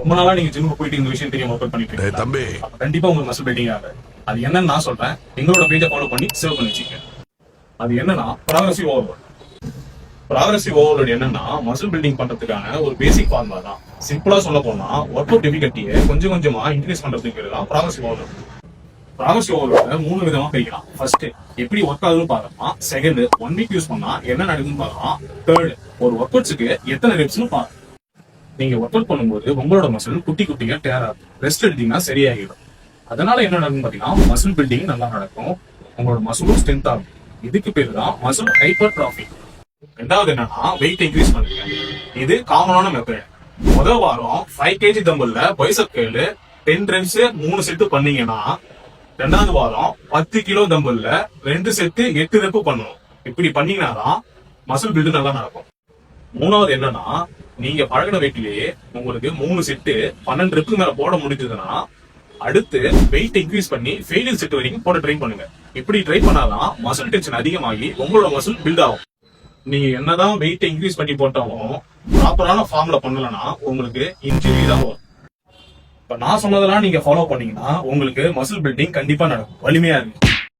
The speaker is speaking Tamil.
ரொம்ப நாளா நீங்க ஜிம்முக்கு போயிட்டு இந்த விஷயம் தெரியாம ஒர்க் பண்ணிட்டு இருக்கீங்க தம்பி, கண்டிப்பா உங்களுக்கு மசில் பில்டிங் ஆகுது. அது என்னன்னு நான் சொல்றேன். எங்களோட பேஜை ஃபாலோ பண்ணி சேவ் பண்ணி வச்சுக்க. அது என்னன்னா ப்ராக்ரசிவ் ஓவர்லோட். ப்ராக்ரசிவ் ஓவர்லோட் என்னன்னா மசில் பில்டிங் பண்றதுக்கான ஒரு பேசிக் ஃபார்முலா தான். சிம்பிளா சொல்ல போனா ஒர்க் அவுட் டிஃபிகல்ட்டியை கொஞ்சம் கொஞ்சமா இன்க்ரீஸ் பண்றதுக்கு தான் ப்ராக்ரசிவ் ஓவர்லோட். ப்ராக்ரசிவ் ஓவர்லோட 3 விதமா பிரிக்கலாம். ஃபர்ஸ்ட் எப்படி ஒர்க் ஆகுதுன்னு பார்க்கலாம். செகண்ட் 1 வீக் யூஸ் பண்ணா என்ன நடக்குதுன்னு பார்க்கலாம். தேர்ட் ஒரு ஒர்க் அவுட்ஸுக்கு எத்தனை ரெப்ஸ்னு பார்க்கலாம். நீங்க ஒர்க் அவுட் பண்ணும்போது உங்களோட மசில் குட்டி குட்டியா டேர் ஆகும். ரெஸ்ட் எடுத்தீங்கன்னா சரியாகிடும். அதனால என்ன நடக்கும் பாத்தீங்கன்னா மசில் பில்டிங் நல்லா நடக்கும். உங்களோட மசிலும் ஸ்ட்ரென்த் ஆகும். இதுக்கு பேரு தான் மசில் ஹைப்பர்ட்ராஃபி. ரெண்டாவது என்னன்னா வெயிட் இன்க்ரீஸ் பண்ணுங்க. இது காமனான மெத்தட். முதல் வாரம் 5 kg தம்பிள்ல பைசப் கேர்ல் 10 reps 3 செட் பண்ணீங்கன்னா ரெண்டாவது வாரம் 10 கிலோ தம்பிள்ல 2 செட் 8 ரெப் பண்ணணும். இப்படி பண்ணீங்கன்னா தான் மசில் பில்டு நல்லா நடக்கும். மூணாவது என்னன்னா நீங்க பழகின வெயிட்லயே உங்களுக்கு 3 செட்டு 12 ரெப்க்கு மேல போட முடிஞ்சதுன்னா அடுத்து வெயிட் இன்க்ரீஸ் பண்ணி ஃபெயிலியர் செட் வரைக்கும் போட ட்ரை பண்ணுங்க. இப்படி ட்ரை பண்ணாதான் மசில் டென்ஷன் அதிகமாகி உங்களோட மசில் பில்ட் ஆகும். நீங்க என்னதான் வெயிட் இன்க்ரீஸ் பண்ணி போட்டாலும் ப்ராப்பரான ஃபார்ம்ல பண்ணலன்னா உங்களுக்கு இன்ஜுரி தான் வரும். இப்ப நான் சொன்னதெல்லாம் நீங்க ஃபாலோ பண்ணீங்கன்னா உங்களுக்கு மசில் பில்டிங் கண்டிப்பா நடக்கும். வலிமையா இருக்கு.